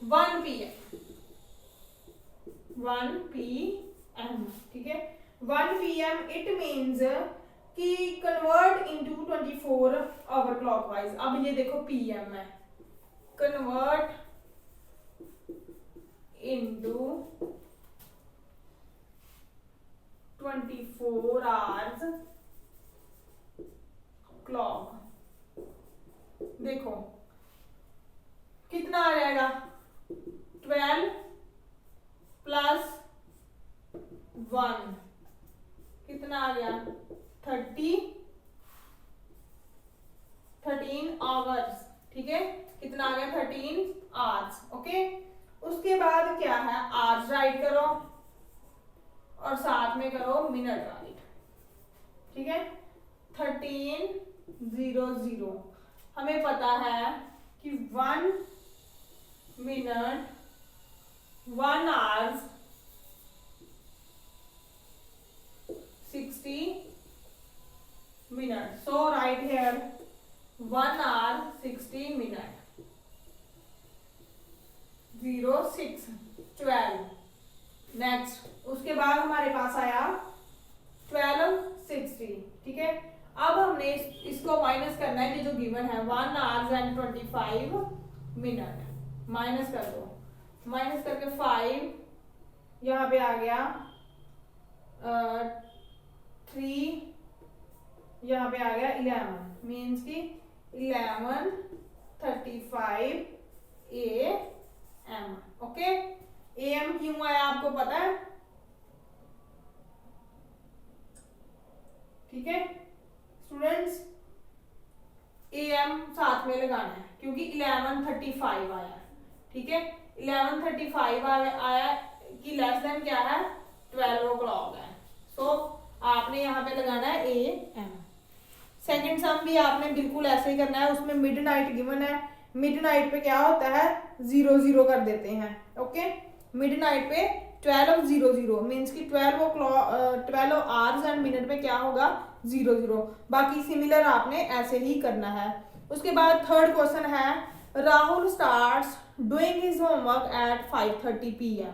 1 PM, 1 PM। ठीक है, 1 PM इट मीन्स कि कन्वर्ट इनटू 24 आवर क्लॉकवाइज। अब ये देखो PM है, कन्वर्ट इनटू 24 hours 1 कितना आ गया 13 आवर्स, ठीक है, कितना आ गया 13 आवर्स। ओके, उसके बाद क्या है आवर्स राइट करो और साथ में करो मिनट राइट, ठीक है। 13:00 हमें पता है कि 1 minute 1 hours 60 minute, so right here 1 hour 60 minute. 06 12। Next उसके बाद हमारे पास आया 12:60, ठीक है। अब हमने इसको माइनस करना है, ये जो गिवन है 1 आवर्स एंड 25 मिनट, माइनस कर दो, माइनस करके 5 यहाँ पे आ गया 3 यहाँ पे आ गया 11, मीन्स की 11:35 AM। ओके, AM क्यों आया आपको पता है, ठीक है स्टूडेंट्स, AM साथ में लगाना है क्योंकि 11:35 आया, ठीक है। 11:35 आया कि लेस देन क्या है 12 o'clock है, सो आपने यहाँ पे लगाना है AM। सेकंड सम भी आपने बिल्कुल ऐसे ही करना है, उसमें मिडनाइट गिवन है, मिडनाइट पे क्या होता है 00 कर देते हैं। ओके, मिडनाइट पे 12:00 मीन्स कि 12 आवर्स एंड मिनट में क्या होगा 00। बाकी सिमिलर आपने ऐसे ही करना है। उसके बाद थर्ड क्वेश्चन है Rahul starts doing his homework eight 5:30 PM,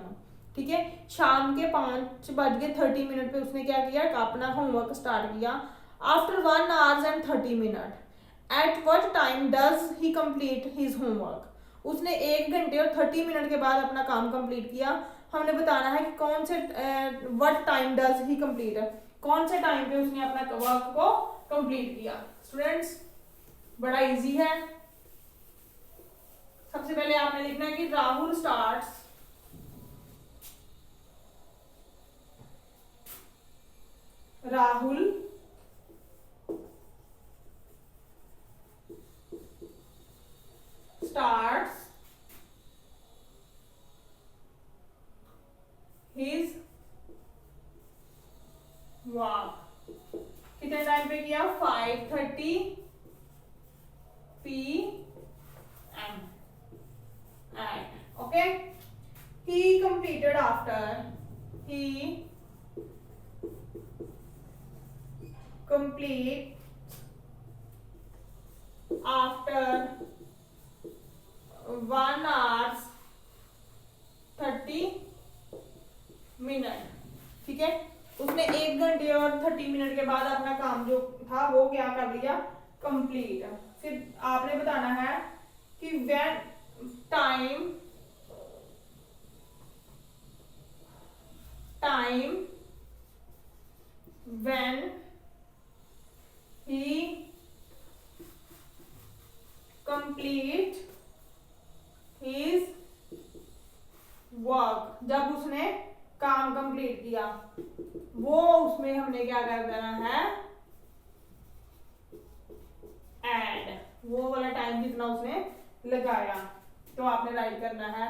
ठीक है। शाम के 5:30 पे उसने क्या किया, अपना होमवर्क स्टार्ट किया। After 1 hours and 30 minute eight what time does he complete his homework, उसने 1 घंटे और 30 मिनट के बाद अपना काम कंप्लीट किया। हमने बताना है कि कौन से what time does he complete, कौन से टाइम पे उसने अपना वर्क को कंप्लीट किया। स्टूडेंट्स बड़ा इजी है। सबसे पहले आपने लिखना है कि राहुल स्टार्ट्स his work, कितने टाइम पे किया 5:30 PM and okay he completed after 1 hours 30 minute, ठीक है। उसने 1 घंटे और 30 मिनट के बाद अपना काम जो था वो क्या कर लिया कंप्लीट। फिर आपने बताना है कि when time when he complete his work, जब उसने काम कंप्लीट किया वो उसमें हमने क्या कर देना है ऐड, वो वाला टाइम जितना उसने लगाया तो आपने राइट करना है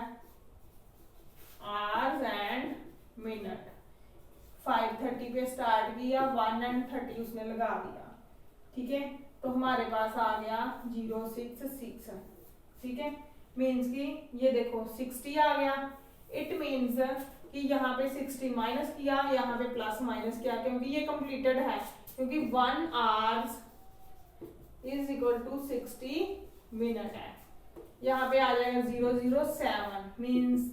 आवर्स एंड मिनट। 5:30 पे स्टार्ट किया, 1 and 30 उसने लगा दिया, ठीक है। तो हमारे पास आ गया 066, ठीक है। मीन्स कि ये देखो 60 आ गया, इट मीन्स कि यहाँ पे 60 माइनस किया, यहाँ पे प्लस माइनस किया, क्योंकि ये कंप्लीटेड है, क्योंकि 1 hours is equal to 60 minute है। यहाँ पे आ जाएगा 007 मीन्स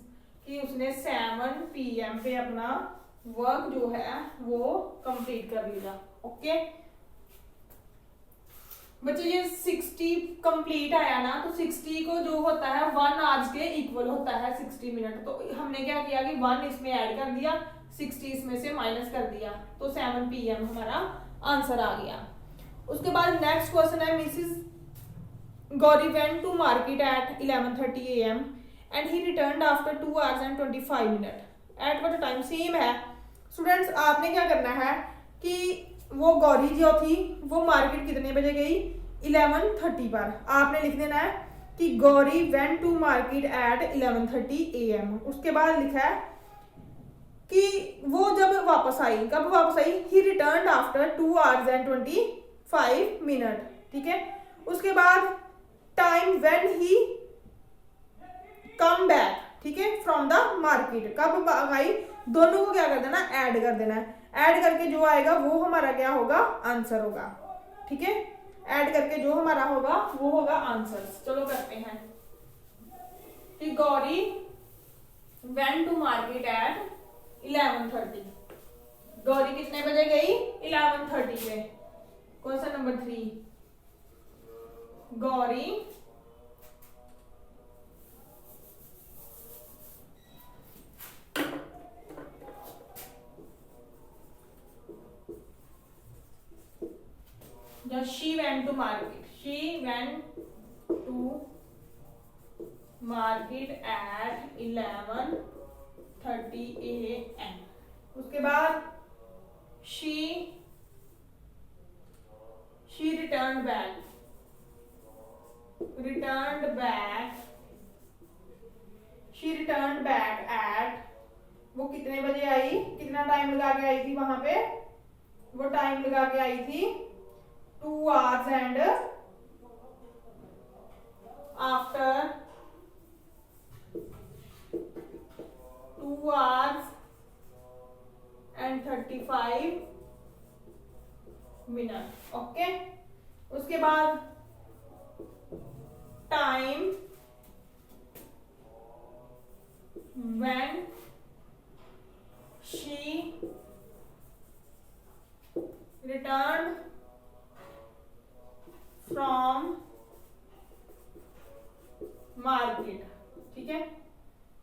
कि उसने 7 PM पे अपना वर्क जो है वो कंप्लीट कर लिया। ओके बच्चे, ये 60 कंप्लीट आया ना, तो 60 को जो होता है 1 आवर्स के इक्वल होता है 60 मिनट। तो हमने क्या किया कि 1 इसमें ऐड कर दिया, 60 इसमें से माइनस कर दिया, तो 7 PM हमारा आंसर आ गया। उसके बाद नेक्स्ट क्वेश्चन है Mrs Gauri went to market at 11:30 AM and he returned after 2 hours and 25 minutes at what time, same है स्टूडेंट्स आपने क्या करना है कि वो गौरी जो थी वो मार्केट कितने बजे गई, 11:30 पर। आपने लिख देना है कि Gauri went to market at 11:30 AM। उसके बाद लिखा है कि वो जब वापस आई, कब वापस आई, he return after 2 hours and 25 minutes। ठीक है, उसके बाद time when he come back, ठीक है, फ्रॉम द मार्केट, कब आई, दोनों को क्या कर देना, ऐड कर देना है। ऐड करके जो आएगा वो हमारा क्या होगा, आंसर होगा। ठीक है, ऐड करके जो हमारा होगा वो होगा आंसर। चलो करते हैं कि Gauri went to market at 11:30। Gauri कितने बजे गई, 11:30 पे। Question number 3, Gauri she went to market, she went to market at 11:30 AM। उसके बाद she returned back she returned back at, वो कितने बजे आई, कितना टाइम लगा के आई थी वहां पे, वो टाइम लगा के आई थी 2 hours and after 2 hours and 35 minutes। Okay, उसके बाद time when she returned from market. ठीक है,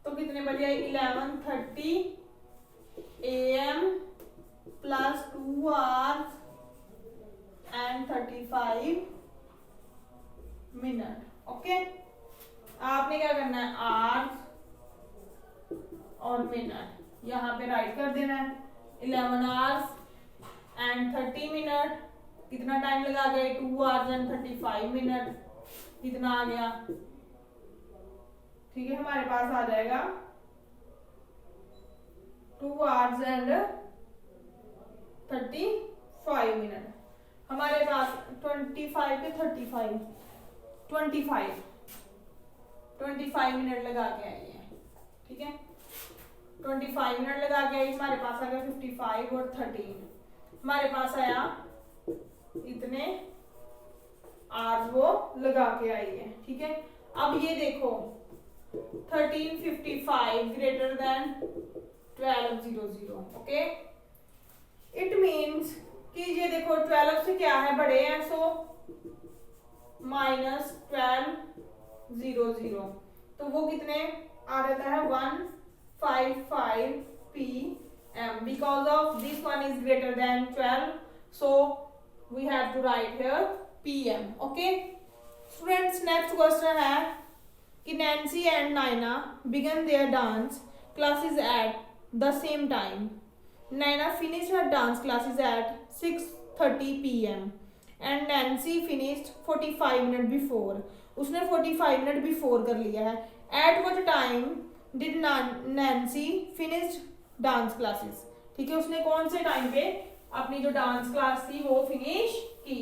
तो कितने बजे आई, 11:30 AM plus 2 hours and 35 minutes। Okay, आपने क्या करना है, आवर्स और मिनट यहाँ पे राइट कर देना है। 11 hours and 30 minutes, कितना टाइम लगा गए, 2 hours and 35 minutes, कितना आ गया, ठीक है, हमारे पास आ जाएगा 2 hours and 35 minutes। हमारे पास 25 पे 35 25 मिनट लगा के आई है। ठीक है, 25 मिनट लगा के आई, हमारे पास आ गया 55 और 13, हमारे पास आया इतने आवर्स वो लगा के आई है। ठीक है, अब ये देखो 13:55 greater than 12:00। Okay, it means कि ये देखो 12 से क्या है, बड़े हैं, सो -12:00, तो वो कितने आ जाता है, 1:55 PM। Because of this one is greater than 12, so we have to write here PM। okay students, next question है कि Nancy and Naina began their dance classes at the same time। Naina finished her dance classes at 6:30 PM and Nancy finished 45 minutes before। उसने 45 minutes before कर लिया है। At what time did Nancy finish dance classes। ठीक है, उसने कौन से time पे अपनी जो डांस क्लास थी वो फिनिश की।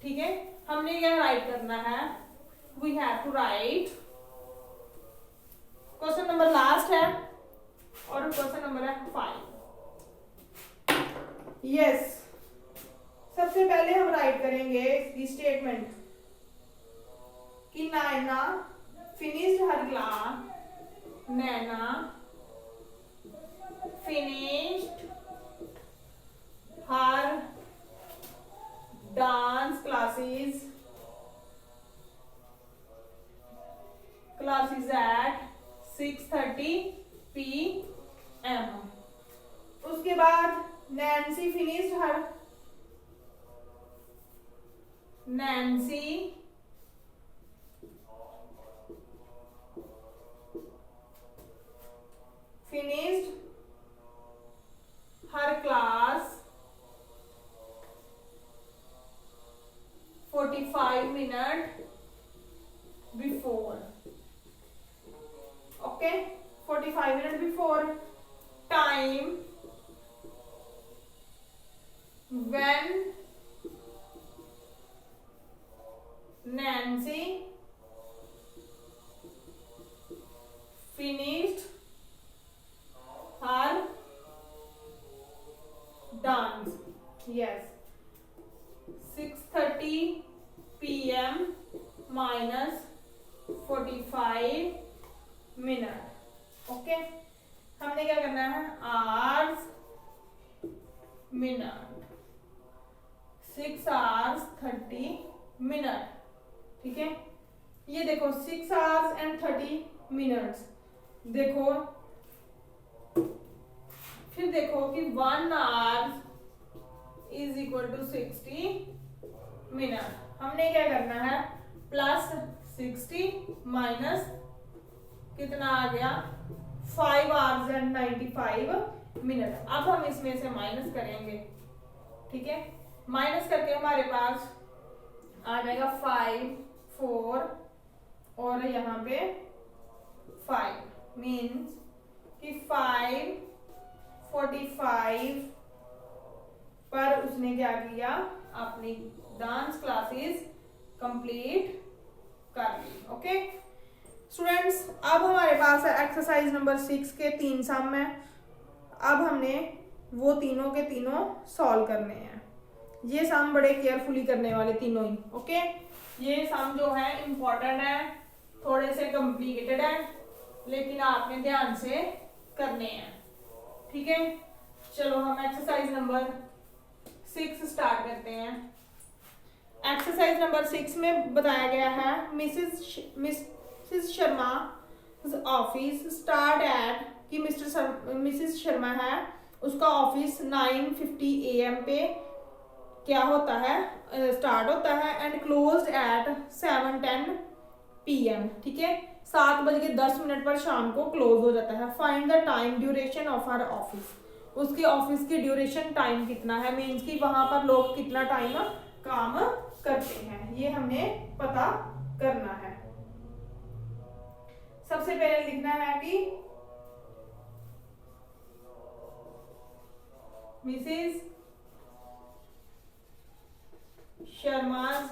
ठीक है, हमने क्या राइट करना है, we have to write, question number last है और क्वेश्चन नंबर है 5। यस, सबसे पहले हम राइट करेंगे इसकी स्टेटमेंट कि नैना finished her class, Naina finished her dance classes at 6:30 PM। उसके बाद Nancy finished her okay 45 minute before time when Nancy finished her dance. Yes. 6:30 p.m. minus 45 minute. Okay हमने क्या करना है आवर्स मिनट 6 hours 30 मिनट। ठीक है ये देखो 6 hours and 30 मिनट्स। देखो फिर देखो कि 1 hour is equal to 60 minute. हमने क्या करना है प्लस 60 माइनस कितना आ गया 5 hours and 95 मिनट। अब हम इसमें से माइनस करेंगे। ठीक है माइनस करके हमारे पास आ जाएगा 5 4 और यहाँ पे 5 मीन्स कि 5:45 पर उसने क्या किया अपनी डांस क्लासेस कंप्लीट कर ली। ओके स्टूडेंट्स अब हमारे पास है एक्सरसाइज नंबर 6 के 3 सम है। अब हमने वो तीनों के तीनों सॉल्व करने हैं। ये सम बड़े केयरफुली करने वाले तीनों ही। ओके ये सम जो है इम्पोर्टेंट है थोड़े से कॉम्प्लिकेटेड है लेकिन आपने ध्यान से करने हैं। ठीक है चलो हम एक्सरसाइज नंबर 6 स्टार्ट करते हैं। एक्सरसाइज नंबर 6 में बताया गया है Mrs Sharma office start at कि मिसेस शर्मा है उसका ऑफिस 9:50 AM पे क्या होता है स्टार्ट होता है एंड क्लोज्ड एट 7:10 PM। ठीक है 7:10 पर शाम को क्लोज हो जाता है। Find the time duration of her office उसके ऑफिस की ड्यूरेशन टाइम कितना है मीन्स कि वहां पर लोग कितना टाइम काम करते हैं ये हमने पता करना है। सबसे पहले लिखना है कि Mrs Sharma's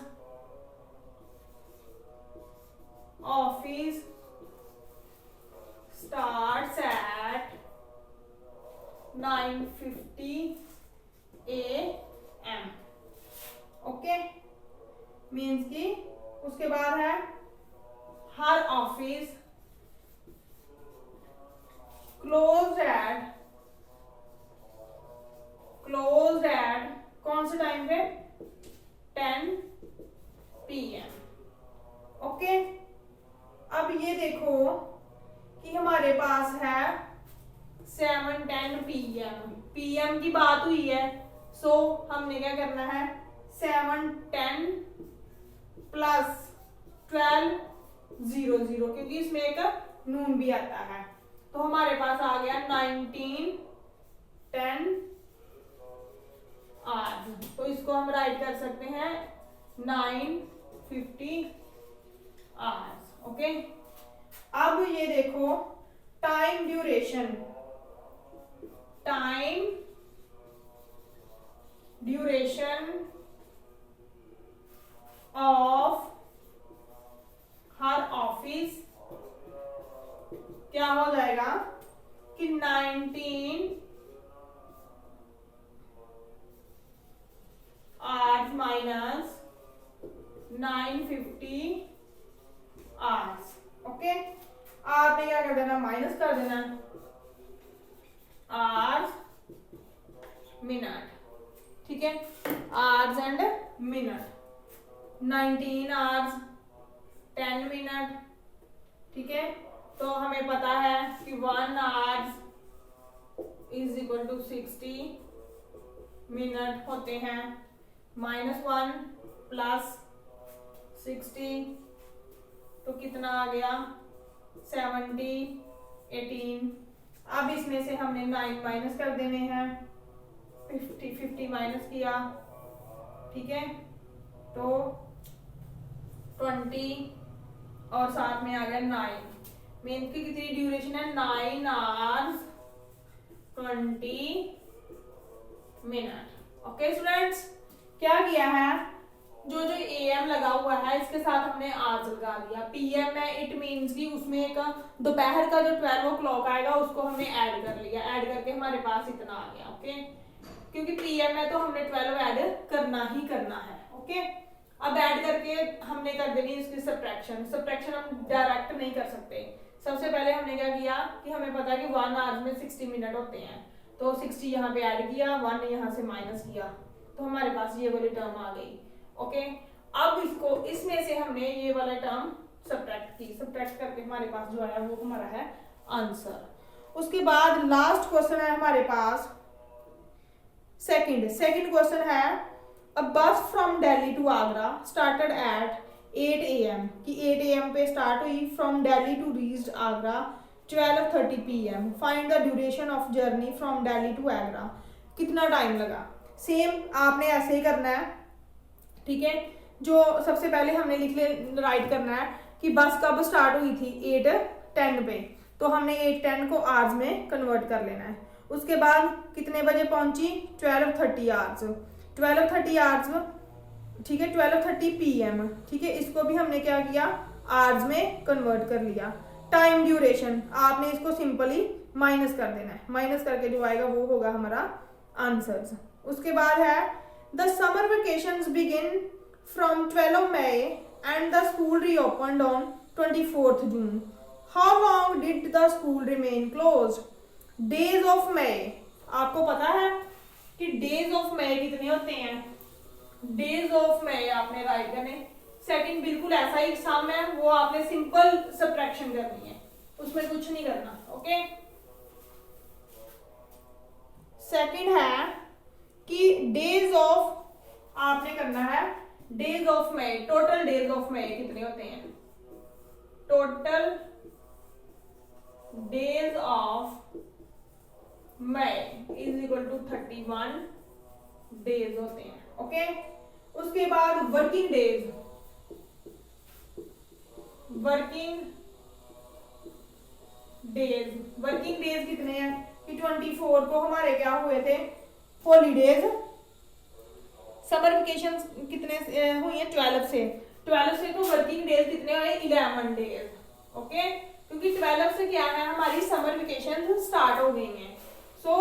office starts at 9:50 AM। Okay means कि उसके बाद है हर ऑफिस क्लोज्ड एट कौन से टाइम पे 10 PM। ओके अब ये देखो कि हमारे पास है 7:10 PM की बात हुई है सो हमने क्या करना है 7:10 प्लस 12:00 क्योंकि इसमें एक नून भी आता है तो हमारे पास आ गया 19:10 आज। तो इसको हम राइट कर सकते हैं 9:50 आवर्स। ओके अब ये देखो time duration of her office क्या हो जाएगा कि 19 आवर्स माइनस 9:50 आवर्स। ओके आपने क्या कर देना माइनस कर देना आवर्स मिनट। ठीक है hours and minute 19 hours 10 minute. ठीक है तो हमें पता है कि 1 hours is equal to 60 minute होते हैं -1 प्लस 60 तो कितना आ गया 70 18। अब इसमें से हमने 9 माइनस कर देने हैं 50 माइनस किया। ठीक है तो 20 और साथ में आ गया मेंस की कितनी ड्यूरेशन है 9 hours 20 मिनट। ओके स्टूडेंट्स, क्या किया है, जो जो AM लगा हुआ है इसके साथ हमने आज लगा दिया। PM है, इट मीन्स कि उसमें एक दोपहर का जो 12 o'clock आएगा उसको हमने ऐड कर लिया, ऐड करके हमारे पास इतना आ गया। ओके, क्योंकि PM है तो हमने 12 ऐड करना ही करना है। ओके, अब ऐड करके हमने कर देनी इसकी सब्ट्रैक्शन। सब्ट्रैक्शन हम डायरेक्ट नहीं कर सकते। सबसे पहले हमने क्या किया कि हमें पता है कि 1 आवर में 60 मिनट होते हैं, तो 60 यहाँ पे ऐड किया, 1 यहाँ से माइनस किया, तो हमारे पास ये वाली टर्म आ गई। ओके, अब इसको इसमें से हमने ये वाला टर्म सब्ट्रैक्ट की, सब्ट्रैक्ट करके हमारे पास जो आया वो हमारा है आंसर। उसके बाद लास्ट क्वेश्चन है हमारे पास सेकंड क्वेश्चन है, a bus from Delhi to Agra started at 8 AM कि 8 AM पे स्टार्ट हुई, from Delhi to reached Agra 12:30 PM, find the duration of journey from Delhi to Agra, कितना टाइम लगा। सेम आपने ऐसे ही करना है, ठीक है। जो सबसे पहले हमने राइट करना है कि बस कब स्टार्ट हुई थी 8:10 पे, तो हमने 8:10 को आवर्स में कन्वर्ट कर लेना है। उसके बाद कितने बजे पहुंची 12:30 आवर्स, 12:30 आवर्स, ठीक है, 12:30 PM, ठीक है, इसको भी हमने क्या किया आवर्स में कन्वर्ट कर लिया। टाइम ड्यूरेशन आपने इसको सिंपली माइनस कर देना है, माइनस करके जो आएगा वो होगा हमारा आंसर्स। उसके बाद है the summer vacations begin from 12 May and the school reopened on 24th June. How long did the school remain closed? Days of May, आपको पता है कि days of May कितने होते हैं, days of May आपने राइट करने। सेकंड बिल्कुल ऐसा ही सम है, वो आपने सिंपल सब्ट्रैक्शन करनी है, उसमें कुछ नहीं करना। ओके, सेकंड है कि डेज ऑफ आपने करना है days of May, total days of May कितने होते हैं, total days of May is equal to 31 days होते हैं। ओके, उसके बाद वर्किंग डेज, वर्किंग डेज कितने हैं कि 24 को हमारे क्या हुए थे हॉलीडेज, समर वेकेशन कितने हुई है 12 से, तो वर्किंग डेज कितने हुए 11 डेज। ओके, क्योंकि 12 से क्या है हमारी समर वेकेशन स्टार्ट हो गई हैं। सो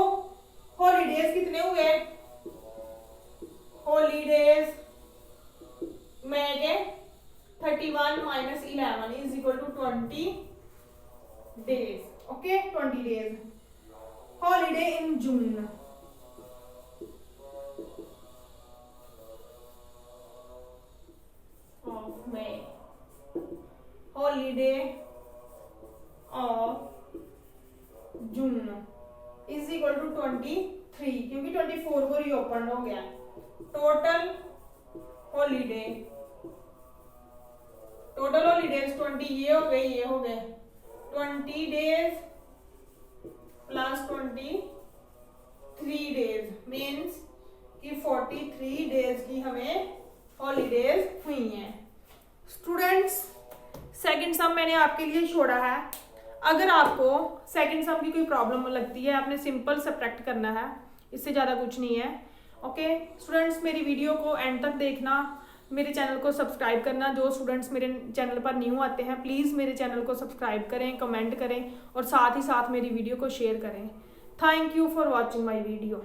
हॉलीडेज कितने हुए, हॉलीडेज में के 31 minus 11 is equal to 20 days. Okay, 20 days. Holiday in June, of May, holiday of June is equal to 23, क्योंकि 24 को रीओपन हो गया। टोटल हॉलीडेज 20, ये हो गए, ये हो गए 20 डेज प्लस 23 डेज मीन्स कि 43 डेज की हमें हॉलीडेज हुई हैं। स्टूडेंट्स, सेकंड सम मैंने आपके लिए छोड़ा है। अगर आपको सेकंड सम की कोई प्रॉब्लम लगती है, आपने सिंपल सब्ट्रैक्ट करना है, इससे ज़्यादा कुछ नहीं है। ओके स्टूडेंट्स, मेरी वीडियो को एंड तक देखना, मेरे चैनल को सब्सक्राइब करना। जो स्टूडेंट्स मेरे चैनल पर न्यू आते हैं प्लीज़ मेरे चैनल को सब्सक्राइब करें, कमेंट करें और साथ ही साथ मेरी वीडियो को शेयर करें। Thank you for watching my video.